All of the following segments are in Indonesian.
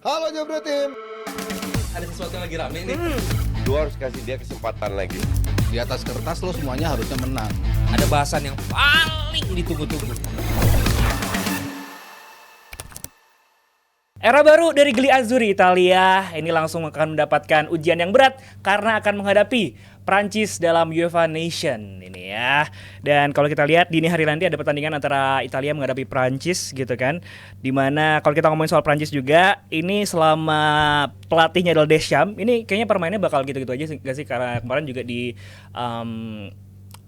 Halo Jabra Tim. Ada sesuatu yang lagi rame nih. Lu harus kasih dia kesempatan lagi. Di atas kertas lo semuanya harusnya menang. Ada bahasan yang paling ditunggu-tunggu. Era baru dari Gli Azzurri Italia ini langsung akan mendapatkan ujian yang berat karena akan menghadapi Prancis dalam UEFA Nation ini ya. Dan kalau kita lihat dini hari nanti ada pertandingan antara Italia menghadapi Prancis gitu kan. Dimana kalau kita ngomongin soal Prancis juga, ini selama pelatihnya adalah Deschamps, ini kayaknya permainnya bakal gitu-gitu aja gak sih? Karena kemarin juga di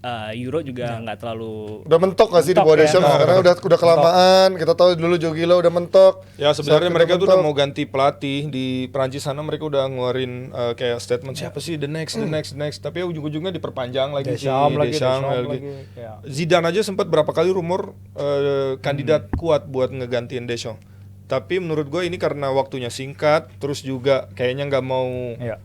Euro juga nggak terlalu Udah mentok gak sih di mentok bawah ya? Deschamps? Karena udah kelamaan. Kita tahu dulu Jogilo udah mentok. Ya sebenarnya Saat mereka kita tuh udah mentok. mau ganti pelatih di Prancis sana, mereka udah ngeluarin kayak statement siapa sih the next. Tapi ujung-ujungnya diperpanjang lagi Deschamps lagi. Ya. Zidane aja sempat berapa kali rumor kandidat kuat buat ngegantiin Deschamps. Tapi menurut gue ini karena waktunya singkat, terus juga kayaknya nggak mau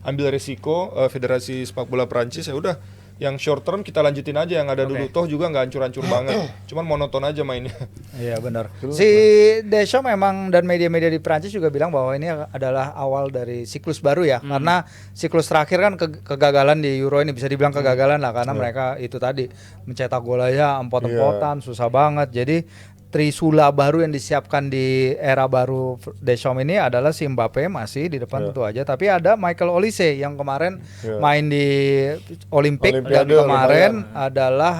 ambil resiko Federasi Sepak Bola Prancis, ya udah yang short term kita lanjutin aja yang ada dulu, toh juga nggak hancur-hancur banget, cuman monoton aja mainnya. Iya benar. Si Deschamps memang dan media-media di Prancis juga bilang bahwa ini adalah awal dari siklus baru ya, karena siklus terakhir kan kegagalan di Euro ini bisa dibilang kegagalan lah, karena mereka itu tadi mencetak gol aja empot-empotan, susah banget. Jadi trisula baru yang disiapkan di era baru Deschamps ini adalah si Mbappe masih di depan tentu aja, tapi ada Michael Olise yang kemarin main di Olimpik dan Olimpiade, kemarin lumayan. adalah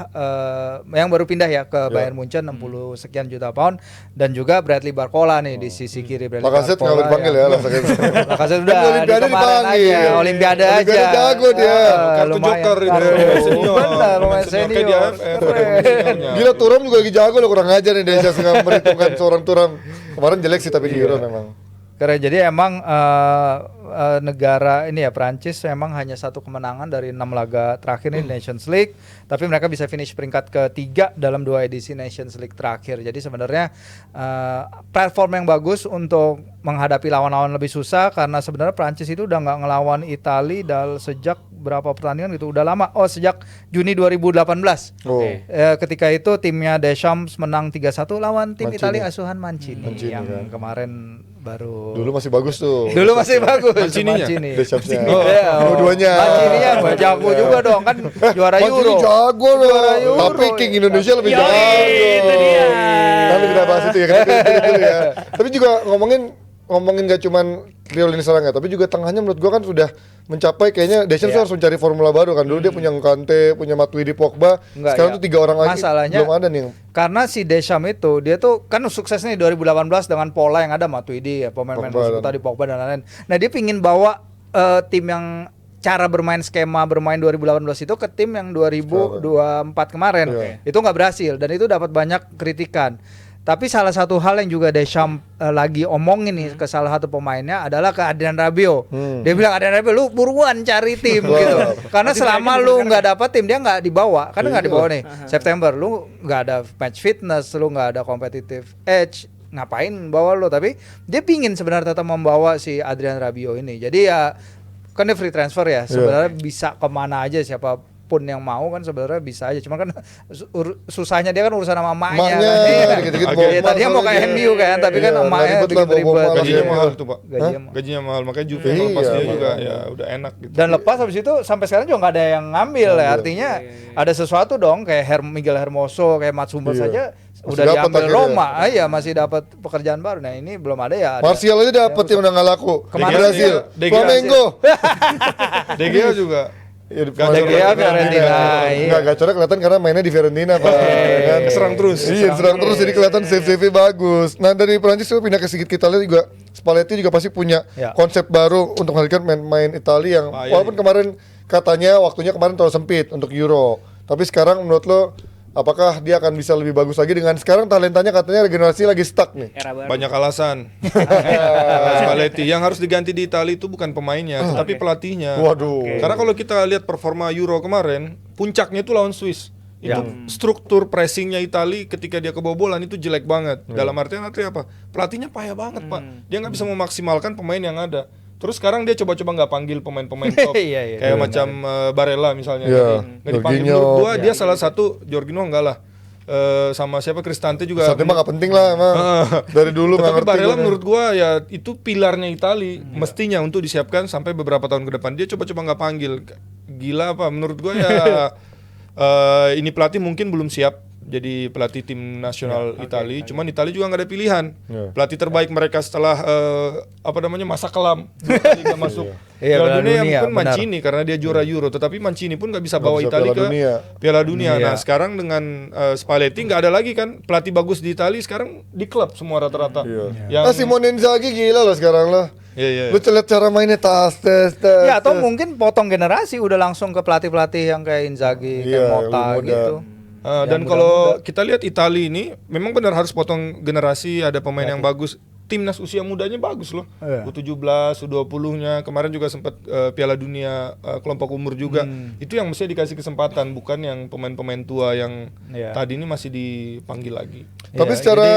yang baru pindah ya ke Bayern Munchen 60 sekian juta pound, dan juga Bradley Barcola nih di sisi kiri. Bradley Lacazette nggak Barcola dipanggil ya, Lacazette. Lacazette udah Kan di Olimpiade kemarin dipanggil. aja, Olimpiade aja. Olimpiade jago dia. Kartu joker itu, senior. Benar, lumayan Kayak di senior. AFF, Keren. seniornya. Gila Turam juga lagi jago loh, kurang ajar nih Deschamps nggak memperhitungkan seorang Turam. Kemarin jelek sih tapi di Euro memang. Keren. Jadi emang negara ini ya Prancis memang hanya satu kemenangan dari 6 laga terakhir ini Nations League, tapi mereka bisa finish peringkat ketiga dalam 2 edisi Nations League terakhir. Jadi sebenarnya platform yang bagus untuk menghadapi lawan-lawan lebih susah, karena sebenarnya Prancis itu udah nggak ngelawan Italia sejak berapa pertandingan gitu, udah lama. Oh, sejak Juni 2018. Oh. Ketika itu timnya Deschamps menang 3-1 lawan tim Mancini. Italia asuhan Mancini yang kan. kemarin baru Dulu masih bagus tuh. Dulu masih bagus. Mancininya? Deschamps-nya. Oh, Dua-duanya. Mancininya jago juga dong, kan juara Mancini Euro. jago loh. Juara Euro. Tapi King Indonesia lebih Yoi, jago. itu dia. Nanti kita bahas itu ya. Dulu ya. Tapi juga ngomongin gak cuman Rio Lini Serangga, tapi juga tengahnya menurut gua kan sudah mencapai, kayaknya Deschamps tuh harus mencari formula baru kan. Dulu dia punya Kante, punya Matuidi, Pogba. Enggak, Sekarang ya. tuh 3 orang lagi Masalahnya, belum ada nih. karena si Deschamps itu dia tuh kan suksesnya di 2018 dengan pola yang ada Matuidi ya, pemain-pemain Pogba tersebut dan- tadi Pogba dan lain-lain. Nah, dia pingin bawa tim yang cara bermain skema bermain 2018 itu ke tim yang 2024 kemarin. Itu nggak berhasil dan itu dapat banyak kritikan. Tapi salah satu hal yang juga Deschamps lagi omongin nih ke salah satu pemainnya adalah ke Adrian Rabiot. Dia bilang, Adrian Rabiot, lu buruan cari tim gitu. Karena selama lu nggak dapat tim, dia nggak dibawa. Karena nggak dibawa nih. September lu nggak ada match fitness, lu nggak ada competitive edge. Ngapain bawa lu? Tapi dia pingin sebenarnya tetap membawa si Adrian Rabiot ini. Jadi ya kan dia free transfer ya. Sebenarnya bisa kemana aja siapapun yang mau kan sebenarnya bisa aja. Cuma kan susahnya dia kan urusan sama emaknya. Emaknya, Kan. dikit-dikit Iya, bawa tadinya mau ke soalnya. MU kan, tapi kan Iya, emaknya ribet lah, bikin bawa ribet. emak. Gajinya Iya. mahal tuh Pak. Gajinya mahal. Gajinya mahal, makanya Juve Iya, ngelepas dia makanya. juga ya udah enak gitu. Dan lepas habis itu sampai sekarang juga nggak ada yang ngambil ya. Artinya ada sesuatu dong, kayak Miguel Hermoso, kayak Mats Hummels Iya. saja Masih udah dapat diambil akhirnya. Roma. Iya, masih dapat pekerjaan baru. Nah, ini belum ada ya. ada. Martial aja dapet yang udah nggak laku. Kemana Brazil, dia? Flamengo. De Gea juga. Ya, De Gea Fiorentina. Enggak gacornya kelihatan karena mainnya di Fiorentina Pak. Kan? Serang terus. Iya, serang terus jadi kelihatan save bagus. Nah, dari Prancis itu pindah ke sedikit kita lihat juga Spalletti juga pasti punya Ya. konsep baru untuk menghadirkan main Italia yang Bahaya walaupun ini. kemarin katanya waktunya kemarin terlalu sempit untuk Euro. Tapi sekarang menurut lo apakah dia akan bisa lebih bagus lagi dengan sekarang talentanya katanya regenerasi lagi stuck nih. Era baru. Banyak alasan. Spalletti yang harus diganti di Italia itu bukan pemainnya, tetapi pelatihnya. Waduh. Karena kalau kita lihat performa Euro kemarin, puncaknya itu lawan Swiss. Itu struktur pressingnya Italia ketika dia kebobolan itu jelek banget. Dalam artian apa? Pelatihnya payah banget Pak. Dia nggak bisa memaksimalkan pemain yang ada. Terus sekarang dia coba-coba nggak panggil pemain-pemain top, Iya, kayak macam Barella misalnya. Iya, Nggak dipanggil. Jorginho. Menurut gua dia salah satu Jorginho enggak lah. sama siapa Cristante juga. Saatnya mah gak penting lah emang. Dari dulu gak Tapi ngerti Barella gua. menurut gua ya itu pilarnya Itali mestinya untuk disiapkan sampai beberapa tahun ke depan. Dia coba-coba nggak panggil. Gila apa menurut gua ya ini pelatih mungkin belum siap jadi pelatih tim nasional Itali. Cuman Itali juga nggak ada pilihan. Pelatih terbaik mereka setelah masa kelam 2 kali nggak masuk Iya, Piala Piala Dunia Dunia, mungkin benar. Mancini karena dia juara Euro. Tetapi Mancini pun nggak bisa Nggak bawa bisa Itali Piala ke Dunia. Piala Dunia. Iya. Nah sekarang dengan Spalletti nggak ada lagi kan pelatih bagus di Itali sekarang di klub semua rata-rata. Yang Simone Inzaghi gila loh sekarang lah. Iya. Lu lihat cara mainnya tes. Ya atau mungkin potong generasi udah langsung ke pelatih-pelatih yang kayak Inzaghi, Iya, kayak Motta lebih muda. gitu. Dan kalau kita lihat Italia ini memang benar harus potong generasi, ada pemain yang bagus. Timnas usia mudanya bagus loh. Iya. U17, U20-nya kemarin juga sempat Piala Dunia kelompok umur juga. Itu yang mesti dikasih kesempatan, bukan yang pemain-pemain tua yang Iya. tadi ini masih dipanggil lagi. Tapi Iya, secara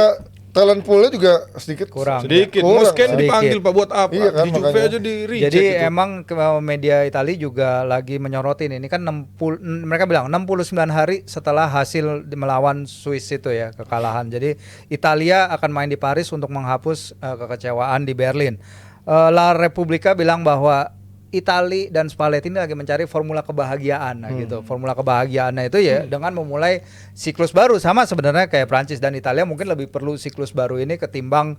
talent poolnya juga sedikit Kurang. Sedikit, Kurang, Mosken sedikit. dipanggil Pak buat apa? Iya kan, Di Juve makanya. aja di reject Jadi itu. emang media Italia juga lagi menyorotin ini kan 60, mereka bilang 69 hari setelah hasil melawan Swiss itu ya kekalahan. Jadi Italia akan main di Paris untuk menghapus kekecewaan di Berlin. La Repubblica bilang bahwa Itali dan Spalletti ini lagi mencari formula kebahagiaan gitu. Formula kebahagiaannya itu ya dengan memulai siklus baru, sama sebenarnya kayak Prancis dan Italia mungkin lebih perlu siklus baru ini ketimbang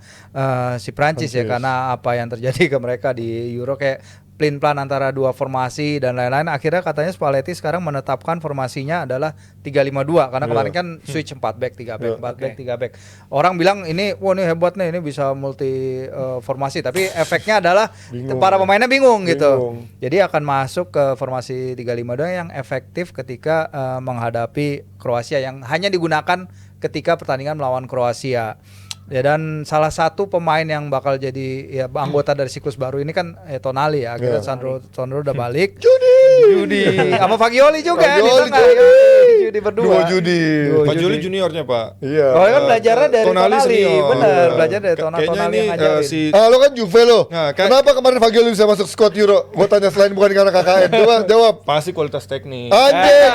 si Prancis ya, karena apa yang terjadi ke mereka di Euro kayak plan antara dua formasi dan lain-lain. Akhirnya katanya Spalletti sekarang menetapkan formasinya adalah 3-5-2 karena kemarin kan switch 4 back 3 back 4 back 3 back. Orang bilang ini wah ini hebat nih, ini bisa multi formasi, tapi efeknya adalah para pemainnya bingung gitu. Jadi akan masuk ke formasi 3-5-2 yang efektif ketika menghadapi Kroasia yang hanya digunakan ketika pertandingan melawan Kroasia. Ya, dan salah satu pemain yang bakal jadi ya anggota dari siklus baru ini kan Tonali ya. Akhirnya Sandro udah balik. Judi sama Fagioli juga Fagioli, di tengah. Judi berdua. Duo judi. Pak Juli juniornya Pak. Iya. Oh, kan belajarnya dari Tonali, senior. bener, Iya. belajar dari Kayaknya Tonali ini yang ngajarin. Lo kan Juve lo. Nah, kan- Kenapa kemarin Fagioli bisa masuk squad Euro? Gua tanya selain bukan karena KKN. Coba jawab. pasti kualitas teknik. Anjing.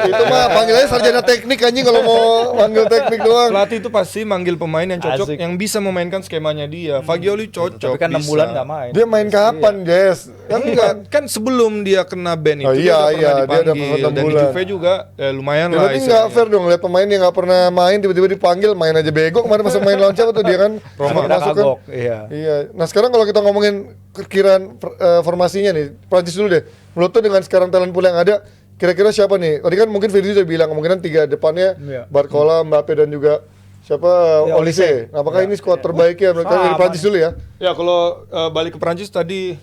Itu mah panggilannya sarjana teknik anjing kalau mau manggil teknik doang. Pelatih itu pasti manggil pemain yang cocok, yang bisa memainkan skemanya dia. Fagioli cocok. Tapi kan 6 bisa. bulan gak main. Dia main kapan, Jess? Kan Enggak, kan sebelum dia kena ban itu Oh, iya, dia udah pernah iya, dia udah dipanggil. pernah 6 Dan di bulan. Juve juga lumayan Ya, lah. berarti nggak fair dong lihat pemain yang nggak pernah main tiba-tiba dipanggil main aja bego. Kemarin masuk main lawan siapa tuh dia kan Roma. sempat masuk kan. Kagok, iya. Iya. Nah sekarang kalau kita ngomongin kiraan formasinya nih, Prancis dulu deh. Menurut tuh dengan sekarang talent pool yang ada, kira-kira siapa nih? Tadi kan mungkin Firzi udah bilang kemungkinan 3 depannya Iya. Barcola, Mbappe dan juga siapa Ya, Olise. Apakah ini skuad terbaiknya menurut kalian dari Sama Prancis dulu ya? Ya kalau balik ke Prancis tadi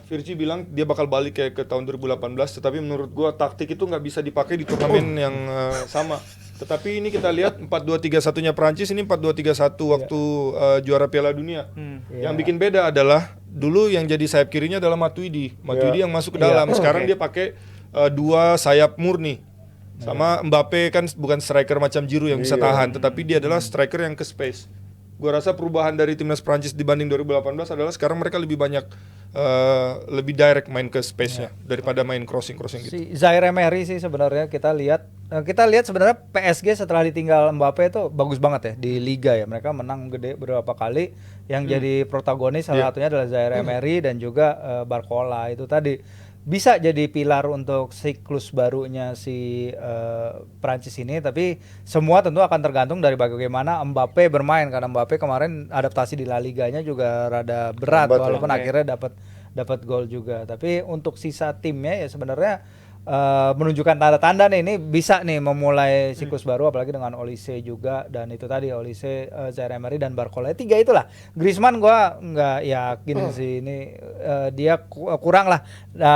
Virgi bilang dia bakal balik kayak ke tahun 2018, tetapi menurut gua taktik itu nggak bisa dipakai di turnamen yang sama. Tetapi ini kita lihat 4-2-3-1-nya Prancis ini 4-2-3-1 waktu juara Piala Dunia. Yang bikin beda adalah dulu yang jadi sayap kirinya adalah Matuidi yang masuk ke dalam. Sekarang dia pakai 2 sayap murni. Sama Mbappe kan bukan striker macam Giroud yang bisa tahan, tetapi dia adalah striker yang ke space. Gua rasa perubahan dari timnas Prancis dibanding 2018 adalah sekarang mereka lebih banyak lebih direct main ke space-nya daripada main crossing gitu. Si Zaire Emery sih sebenarnya kita lihat sebenarnya PSG setelah ditinggal Mbappe itu bagus banget ya di liga ya. Mereka menang gede beberapa kali, yang jadi protagonis salah satunya adalah Zaire Emery dan juga Barcola itu tadi bisa jadi pilar untuk siklus barunya si Prancis ini. Tapi semua tentu akan tergantung dari bagaimana Mbappe bermain, karena Mbappe kemarin adaptasi di La Liganya juga rada berat Lambat, walaupun akhirnya dapat gol juga. Tapi untuk sisa timnya ya sebenarnya menunjukkan tanda-tanda nih ini bisa nih memulai siklus baru, apalagi dengan Olise juga, dan itu tadi Olise, Zaire Emery dan Barcola. 3 itulah. Griezmann gua nggak yakin sih ini dia kurang lah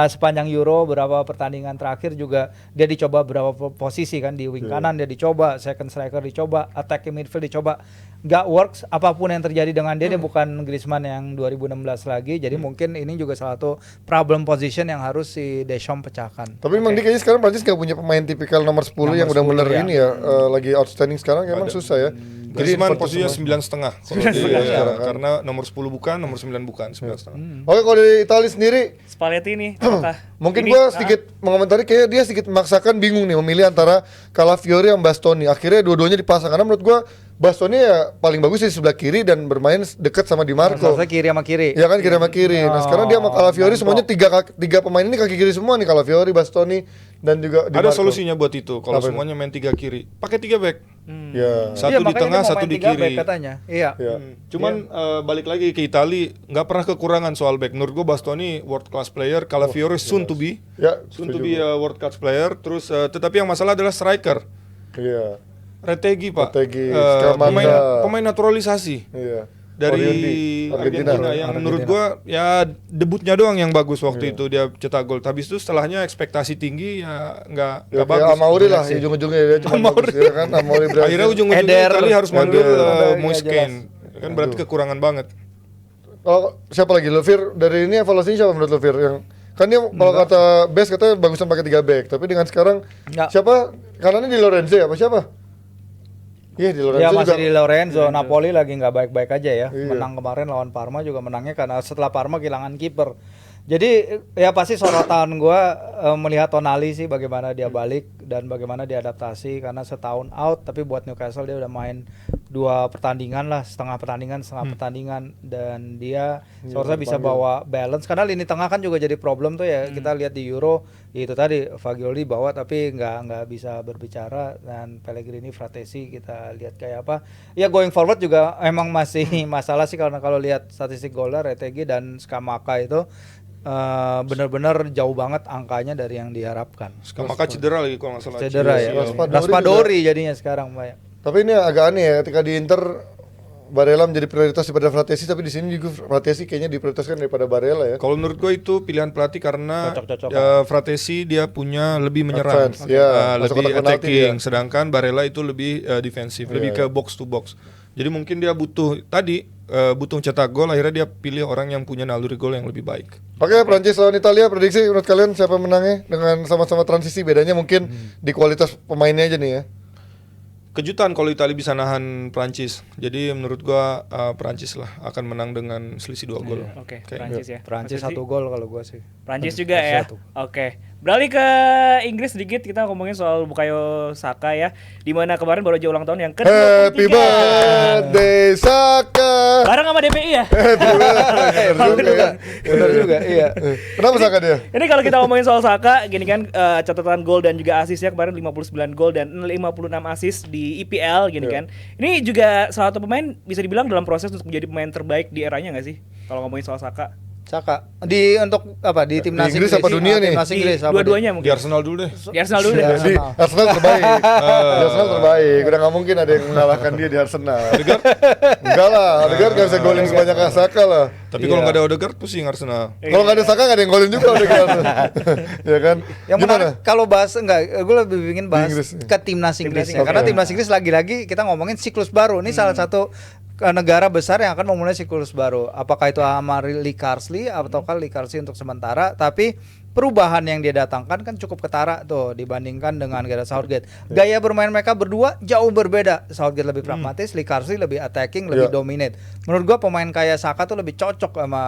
sepanjang Euro. Beberapa pertandingan terakhir juga dia dicoba beberapa posisi kan, di wing kanan dia dicoba, second striker dicoba, attacking midfield dicoba, nggak works. Apapun yang terjadi dengan dia bukan Griezmann yang 2016 lagi. Jadi mungkin ini juga salah satu problem position yang harus si Deschamps pecahkan. Tapi memang dia kayaknya sekarang Prancis nggak punya pemain tipikal nomor 10 yang udah bener ini ya, lagi outstanding sekarang emang susah ya. Griezmann Jadi posisinya 9,5 kalau di- sekarang kan. karena nomor 10 bukan, nomor 9 bukan, 9,5. Oke, kalau dari Italia sendiri Spalletti nih, apakah mungkin ini- gue sedikit mengomentari kayak dia sedikit memaksakan, bingung nih memilih antara Calafiori yang Bastoni. Akhirnya dua-duanya dipasang karena menurut gue Bastoni ya paling bagus di sebelah kiri dan bermain dekat sama Di Marco. Maksudnya kiri sama kiri. Ya kan, kiri sama kiri. Nah sekarang dia sama Calafiori semuanya tiga pemain ini kaki kiri semua nih, Calafiori, Bastoni dan juga Di Ada Marco. solusinya buat itu. Kalau Apa itu? semuanya main 3 kiri, pakai 3 back. Ya. Satu Iya, di makanya tengah, dia mau satu main di 3 kiri. back katanya. Iya. Ya. Cuman balik lagi ke Itali, nggak pernah kekurangan soal back. Menurut gue Bastoni world class player, Calafiori soon to be, Ya, soon to setuju be world class player. Terus tetapi yang masalah adalah striker, Iya. Retegi pak, Retegui, Scamacca. pemain naturalisasi Iya. dari Oriundi, Argentina yang menurut gua ya debutnya doang yang bagus waktu itu dia cetak gol. Habis itu setelahnya ekspektasi tinggi ya nggak Ya, bagus. kayak Amauri lah, ujung-ujungnya dia cuma bagus, ya kan, Amauri Brazil. Akhirnya ujung-ujungnya Eder. Itali harus manggil Eder. Moise Nggak Kean. Kan berarti kekurangan banget. Kalau siapa lagi, Lufir, dari ini evaluasinya siapa menurut Lufir? Yang kan dia kalau kata best katanya bagusan pakai 3 back, tapi dengan sekarang Nggak. siapa? Kanannya Di Lorenzo ya, apa siapa? Iya, Di Lorenzo Ya juga. masih di Lorenzo, Napoli lagi nggak baik-baik aja ya. Iya. Menang kemarin lawan Parma juga menangnya karena setelah Parma kehilangan kiper. Jadi ya pasti sorotan gua melihat Tonali sih bagaimana dia balik dan bagaimana dia adaptasi karena setahun out tapi buat Newcastle dia udah main 2 pertandingan lah, setengah pertandingan dan dia seharusnya bisa bawa balance karena lini tengah kan juga jadi problem tuh ya. Kita lihat di Euro itu tadi Fagioli bawa tapi nggak bisa berbicara dan Pellegrini, Fratesi kita lihat kayak apa. Ya going forward juga emang masih masalah sih karena kalau lihat statistik golnya Retegui dan Scamacca itu benar-benar jauh banget angkanya dari yang diharapkan. Maka cedera lagi kalau nggak salah. Cedera ya. Raspadori Raspadori jadinya sekarang banyak. Tapi ini agak aneh ya, ketika di Inter Barella menjadi prioritas daripada Fratesi, tapi di sini juga Fratesi kayaknya diprioritaskan daripada Barella ya. Kalau menurut gue itu pilihan pelatih karena Cocok-cocokan. Fratesi dia punya lebih menyerang, Advance, ya, masuk lebih kotak penalti attacking, dia. sedangkan Barella itu lebih defensif, lebih ke box to box. Jadi mungkin dia butuh cetak gol, akhirnya dia pilih orang yang punya naluri gol yang lebih baik. Oke, Prancis lawan Italia, prediksi menurut kalian siapa menangnya dengan sama-sama transisi? Bedanya mungkin di kualitas pemainnya aja nih ya. Kejutan kalau Italia bisa nahan Prancis. Jadi menurut gua Prancis lah akan menang dengan selisih 2 gol. Oke, Oke. Prancis ya. Prancis Prancis 1 gol kalau gua sih. Prancis juga ya. Oke. Beralih ke Inggris sedikit, kita ngomongin soal Bukayo Saka ya. Dimana kemarin baru aja ulang tahun yang ke-23. Happy birthday Saka. Bareng sama DPI ya. Benar juga, iya. Kenapa Saka dia? Ini kalau kita ngomongin soal Saka, gini kan catatan gol dan juga asisnya kemarin 59 gol dan 56 asis di IPL gini kan. Ini juga salah satu pemain bisa dibilang dalam proses untuk menjadi pemain terbaik di eranya nggak sih? Kalau ngomongin soal Saka. Saka di untuk apa di timnas Inggris apa dunia nih? Timnas Inggris apa Dua-duanya Di mungkin. Arsenal dulu deh. Di Arsenal dulu deh. Di Arsenal terbaik. Di Arsenal terbaik. Udah nggak mungkin ada yang mengalahkan dia di Arsenal. Enggak lah, Odegaard nggak bisa golin sebanyak Saka lah. Tapi kalau nggak ada Odegaard pusing Arsenal. Kalau nggak ada Saka nggak ada yang golin juga Odegaard. Ya kan? Yang menarik kalau bahas enggak, gue lebih ingin bahas Inggris. ke timnas Inggris ya. Oke. Karena timnas Inggris lagi-lagi kita ngomongin siklus baru. Ini salah satu negara besar yang akan memulai siklus baru. Apakah itu sama Lee Carsley ataukah Lee Carsley untuk sementara? Tapi perubahan yang dia datangkan kan cukup ketara tuh dibandingkan dengan Gareth Southgate. Gaya bermain mereka berdua jauh berbeda. Southgate lebih pragmatis, Lee Carsley lebih attacking, lebih dominate. Menurut gua pemain kayak Saka tuh lebih cocok sama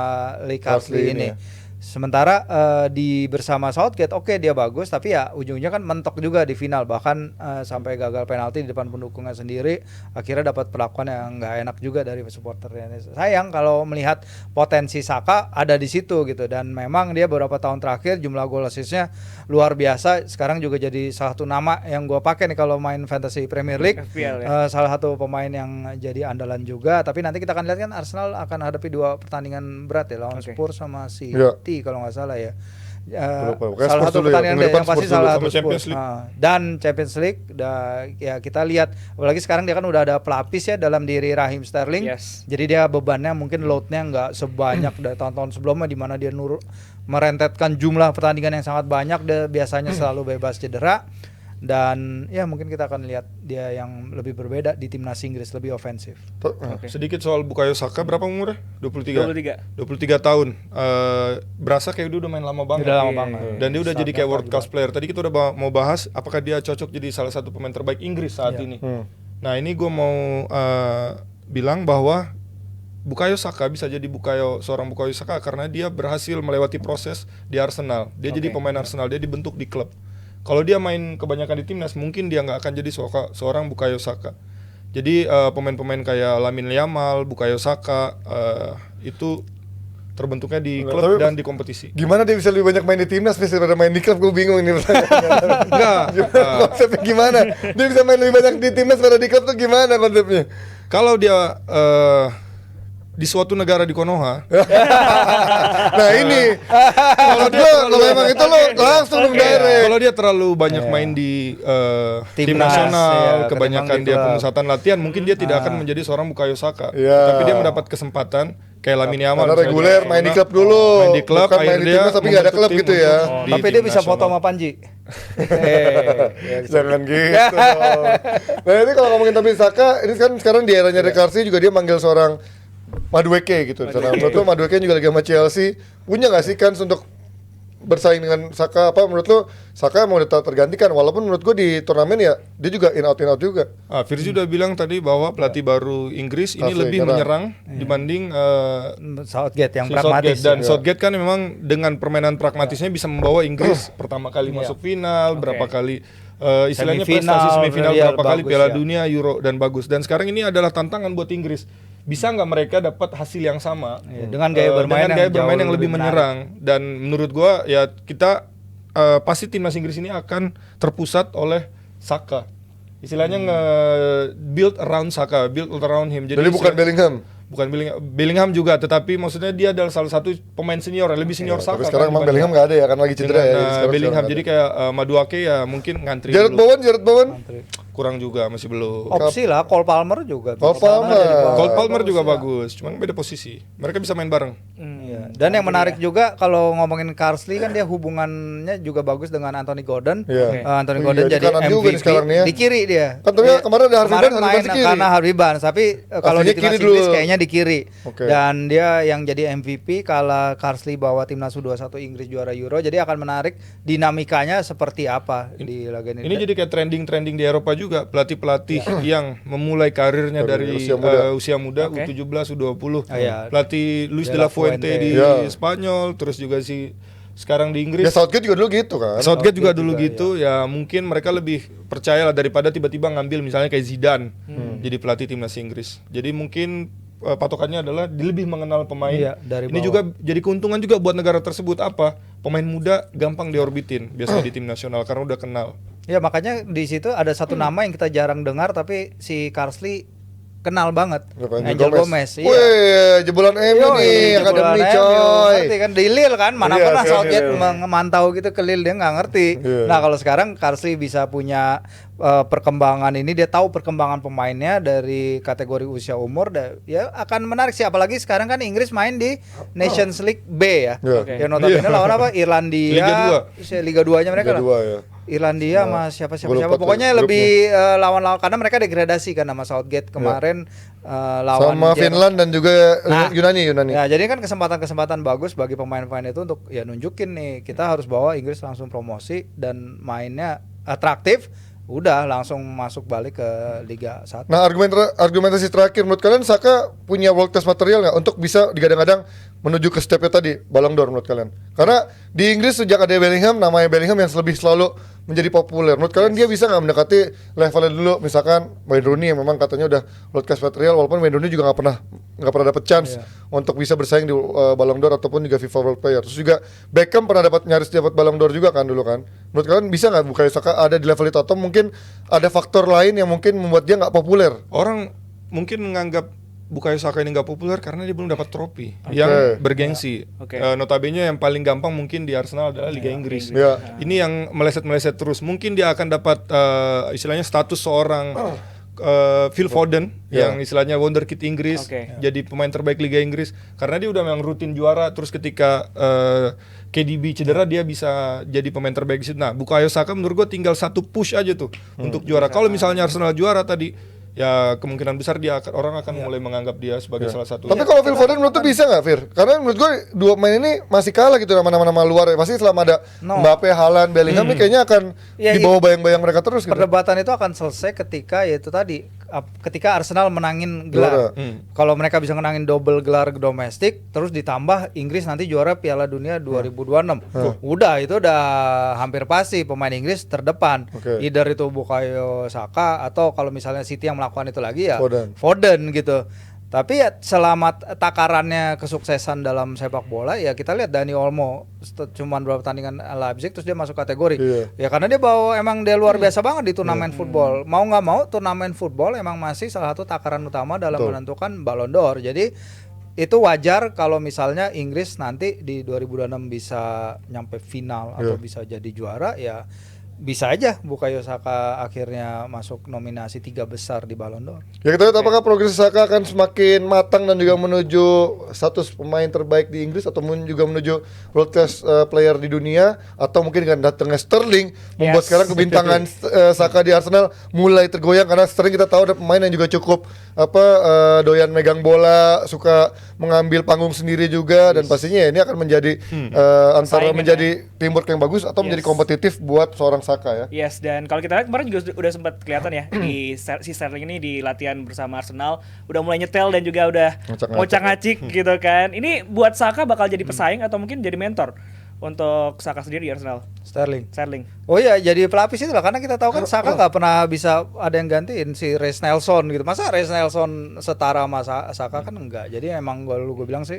Lee Carsley ini. Sementara di bersama Southgate oke dia bagus tapi ya ujungnya kan mentok juga di final bahkan sampai gagal penalti di depan pendukungnya sendiri akhirnya dapat perlakuan yang nggak enak juga dari supporternya. Sayang kalau melihat potensi Saka ada di situ gitu dan memang dia beberapa tahun terakhir jumlah gol assist-nya luar biasa. Sekarang juga jadi salah satu nama yang gue pakai nih kalau main fantasy Premier League. FPL ya. Salah satu pemain yang jadi andalan juga tapi nanti kita akan lihat kan Arsenal akan hadapi 2 pertandingan berat ya lawan Spurs sama City kalau nggak salah ya. Salah satu pertandingan yang pasti salah satu Spurs. Dan Champions League ya kita lihat apalagi sekarang dia kan udah ada pelapis ya dalam diri Raheem Sterling. Jadi dia bebannya mungkin loadnya nggak sebanyak dari tahun-tahun sebelumnya di mana dia merentetkan jumlah pertandingan yang sangat banyak. Dia biasanya selalu bebas cedera. Dan ya mungkin kita akan lihat dia yang lebih berbeda di timnas Inggris lebih ofensif. Sedikit soal Bukayo Saka, berapa umurnya? 23 23. tahun. Berasa kayak udah main lama banget. Udah lama banget. Dan dia udah jadi kayak world class player. Tadi kita udah mau bahas apakah dia cocok jadi salah satu pemain terbaik Inggris saat ini. Nah ini gue mau bilang bahwa Bukayo Saka bisa jadi seorang Bukayo Saka karena dia berhasil melewati proses di Arsenal. Dia jadi pemain Arsenal, dia dibentuk di klub. Kalau dia main kebanyakan di timnas, mungkin dia nggak akan jadi seorang Bukayo Saka. Jadi pemain-pemain kayak Lamine Yamal, Bukayo Saka itu terbentuknya di klub dan di kompetisi. Gimana dia bisa lebih banyak main di timnas daripada main di klub? Gue bingung ini. Enggak. Konsepnya gimana? Dia bisa main lebih banyak di timnas daripada di klub tuh gimana konsepnya? Kalau dia di suatu negara di Konoha, Nah ini, kalau emang itu lo langsung dong direct. kalau dia terlalu banyak main di tim Timnas, nasional, ya, kebanyakan ketimbang di dia klub. pemusatan latihan, mungkin dia tidak akan menjadi seorang Bukayo Saka. Iya. Tapi dia mendapat kesempatan kayak Lamine Yamal. Karena misalnya reguler di main di Barcelona, klub dulu, main di klub, bukan main akhirnya di timnas tapi nggak ada membentuk klub tim gitu ya. untuk di Tapi tim dia bisa foto nasional. sama Panji. Jangan gitu dong. Nah ini kalau ngomongin tapi Saka, ini kan sekarang di eranya Rekarsi juga dia manggil seorang Madueke gitu. Nah, menurut lo Madueke juga lagi sama Chelsea, punya nggak sih kans untuk bersaing dengan Saka? Apa menurut lo Saka mau udah tergantikan? Walaupun menurut gue di turnamen ya dia juga in out juga. Virzi udah bilang tadi bahwa pelatih baru Inggris ini Asli, lebih karena- menyerang dibanding Southgate yang si pragmatis. Southgate. Dan Southgate kan memang dengan permainan pragmatisnya bisa membawa Inggris pertama kali masuk final, berapa kali istilahnya Semifinal, prestasi semifinal real berapa kali bagus, Piala ya. Dunia, Euro dan bagus. Dan sekarang ini adalah tantangan buat Inggris. Bisa nggak mereka dapat hasil yang sama Dengan gaya bermain dengan gaya yang bermain jauh yang lebih lebih menyerang. Dan menurut gua ya kita pasti timnas Inggris ini akan terpusat oleh Saka. Istilahnya nge-build around Saka, build around him. Jadi bukan Bellingham. Bukan Bellingham juga, tetapi maksudnya dia adalah salah satu pemain senior, lebih senior Saka. Tapi sekarang kan emang dibanding Bellingham nggak ada ya karena lagi cedera dengan, ya. Sekarang Bellingham nggak jadi ada. kayak Madueke ya mungkin ngantri Jared dulu. Bowen. Kurang juga, masih belum. Opsi lah, Cole Palmer juga. Cole bisa. Palmer. Jadi bawah. Cole Palmer juga Bagus, ya. bagus, cuman beda posisi. Mereka bisa main bareng. Iya. Dan yang menarik juga kalau ngomongin Carsley kan dia hubungannya juga bagus dengan Anthony Gordon. Iya. Anthony Iya, Gordon di jadi kanan juga nih MVP sekarang nih ya. di kiri dia. Kan tapi Iya. kemarin ada Harvey Kemarin Barnes, main Harvey Barnes di kiri. karena Harvey Barnes, tapi kalau di Aslinya timnas kiri dulu. Inggris kayaknya di kiri. Oke. Dan dia yang jadi MVP kala Carsley bawa timnas U21 Inggris juara Euro. Jadi akan menarik dinamikanya seperti apa di laga ini. Ini jadi kayak trending di Eropa juga, pelatih-pelatih yang memulai karirnya dari usia muda Oke. U17, U20. Iya. Pelatih Luis De de La la Fuente Fuente. di Iya. Spanyol, terus juga sekarang di Inggris. Ya Southgate juga dulu gitu kan. Southgate juga dulu juga, gitu ya mungkin mereka lebih percaya lah daripada tiba-tiba ngambil misalnya kayak Zidane jadi pelatih timnas Inggris. Jadi mungkin patokannya adalah lebih mengenal pemain. Iya, dari Ini bawah. juga jadi keuntungan juga buat negara tersebut apa? Pemain muda gampang diorbitin biasanya di tim nasional karena udah kenal. Ya makanya di situ ada satu nama yang kita jarang dengar tapi si Carsley kenal banget. Angel Gomez. Iya. Wih, jebolan MU nih, akademi coy. Ngerti kan di Lille kan mana Iya, pernah iya, Southgate iya. memantau gitu ke Lille dia nggak ngerti. Iya. Nah kalau sekarang Carsley bisa punya perkembangan ini, dia tahu perkembangan pemainnya dari kategori usia umur, ya akan menarik sih. Apalagi sekarang kan Inggris main di Nations League B ya. Iya. Oke. Yang notabene lawan apa? Irlandia. Liga 2-nya mereka Liga lah. 2 ya. Irlandia sama Gua siapa lupa tuh pokoknya grupnya. lebih lawan-lawan karena mereka degradasi kan sama Southgate kemarin lawan Sama Jerman. Finland dan juga Nah, Yunani. Ya, jadi kan kesempatan-kesempatan bagus bagi pemain-pemain itu untuk ya nunjukin nih kita harus bawa Inggris langsung promosi dan mainnya atraktif, udah langsung masuk balik ke Liga 1. Nah, argumentasi terakhir menurut kalian Saka punya world class material nggak untuk bisa digadang-gadang menuju ke stepnya tadi Ballon d'Or menurut kalian? Karena di Inggris sejak ada Bellingham, namanya Bellingham yang lebih selalu menjadi populer. Menurut kalian dia bisa nggak mendekati levelnya dulu? Misalkan Wayne Rooney yang memang katanya udah world class material, walaupun Wayne Rooney juga nggak pernah dapet chance untuk bisa bersaing di Ballon d'Or ataupun juga FIFA World Player. Terus juga Beckham pernah nyaris dapat Ballon d'Or juga kan dulu kan. Menurut kalian bisa nggak Bukayo Saka ada di level itu atau mungkin ada faktor lain yang mungkin membuat dia nggak populer? Orang mungkin menganggap Bukayo Saka ini nggak populer karena dia belum dapat trofi yang bergengsi. Oke. Notabene yang paling gampang mungkin di Arsenal adalah Liga Inggris. Ya. Ini yang meleset-meleset terus. Mungkin dia akan dapat istilahnya status seorang Phil Foden yang istilahnya wonderkid Inggris, Oke. jadi pemain terbaik Liga Inggris karena dia udah memang rutin juara. Terus ketika KDB cedera dia bisa jadi pemain terbaik di situ. Nah, Bukayo Saka menurut gue tinggal satu push aja tuh untuk juara. Kalau misalnya Arsenal juara tadi, ya kemungkinan besar orang akan mulai menganggap dia sebagai salah satu. Tapi kalau Phil Foden menurut tuh bisa nggak, Fir? Karena menurut gue dua pemain ini masih kalah gitu sama nama-nama luar ya. Pasti selama ada Mbappe, Haaland, Bellingham nih kayaknya akan Ya, dibawa bayang-bayang mereka terus gitu. Perdebatan itu akan selesai ketika yaitu tadi ketika Arsenal menangin gelar. Kalau mereka bisa menangin double gelar domestik terus ditambah Inggris nanti juara Piala Dunia 2026. Udah itu udah hampir pasti pemain Inggris terdepan. Either itu Bukayo Saka atau kalau misalnya City yang melakukan itu lagi ya Foden gitu. Tapi ya selama takarannya kesuksesan dalam sepak bola ya kita lihat Dani Olmo cuman beberapa pertandingan Leipzig terus dia masuk kategori. Ya karena dia bawa emang dia luar biasa banget di turnamen football. Mau nggak mau turnamen football emang masih salah satu takaran utama dalam menentukan Ballon d'Or. Jadi itu wajar kalau misalnya Inggris nanti di 2026 bisa nyampe final atau bisa jadi juara ya. Bisa aja Bukayo Saka akhirnya masuk nominasi 3 besar di Ballon d'Or. Ya kita lihat apakah progres Saka akan semakin matang dan juga menuju status pemain terbaik di Inggris atau juga menuju world class player di dunia, atau mungkin dengan datangnya Sterling membuat sekarang kebintangan Saka di Arsenal mulai tergoyang, karena Sterling kita tahu ada pemain yang juga cukup doyan megang bola, suka mengambil panggung sendiri juga, dan pastinya ini akan menjadi antara menjadi teamwork yang bagus atau menjadi kompetitif buat seorang Saka ya. Yes, dan kalau kita lihat kemarin juga udah sempat kelihatan ya di si Sterling ini di latihan bersama Arsenal udah mulai nyetel dan juga udah ngocak-ngacik gitu kan. Ini buat Saka bakal jadi pesaing atau mungkin jadi mentor untuk Saka sendiri di Arsenal. Sterling. Oh iya, jadi pelapis itu lah, karena kita tahu kan Saka nggak pernah bisa ada yang gantiin si Reiss Nelson gitu. Masa Reiss Nelson setara sama Saka kan enggak. Jadi emang gue bilang sih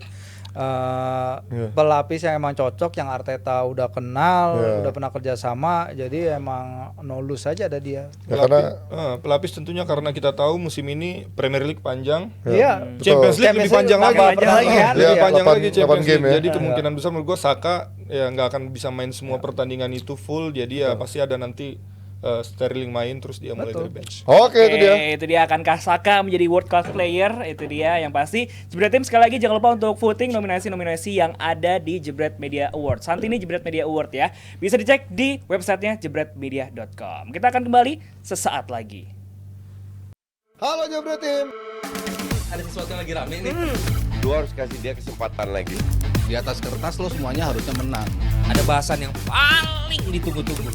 pelapis yang emang cocok, yang Arteta udah kenal, udah pernah kerja sama, jadi emang no lose aja ada dia. Pelapis tentunya karena kita tahu musim ini Premier League panjang, Champions League lebih panjang lagi, panjang lagi Champions League. Ya. Jadi kemungkinan besar menurut gue Saka ya nggak akan bisa main semua pertandingan itu full, jadi ya pasti ada nanti Sterling main terus dia mulai dari bench. Oke, itu dia. Itu dia, akankah Saka menjadi world class player? Itu dia yang pasti. Jebret Tim sekali lagi jangan lupa untuk voting nominasi-nominasi yang ada di Jebret Media Award. Santi ini Jebret Media Award ya. Bisa dicek di websitenya jebretmedia.com. Kita akan kembali sesaat lagi. Halo Jebret Tim. Ada sesuatu yang lagi rame nih. Lu harus kasih dia kesempatan lagi. Di atas kertas lo semuanya harusnya menang. Ada bahasan yang paling ditunggu-tunggu.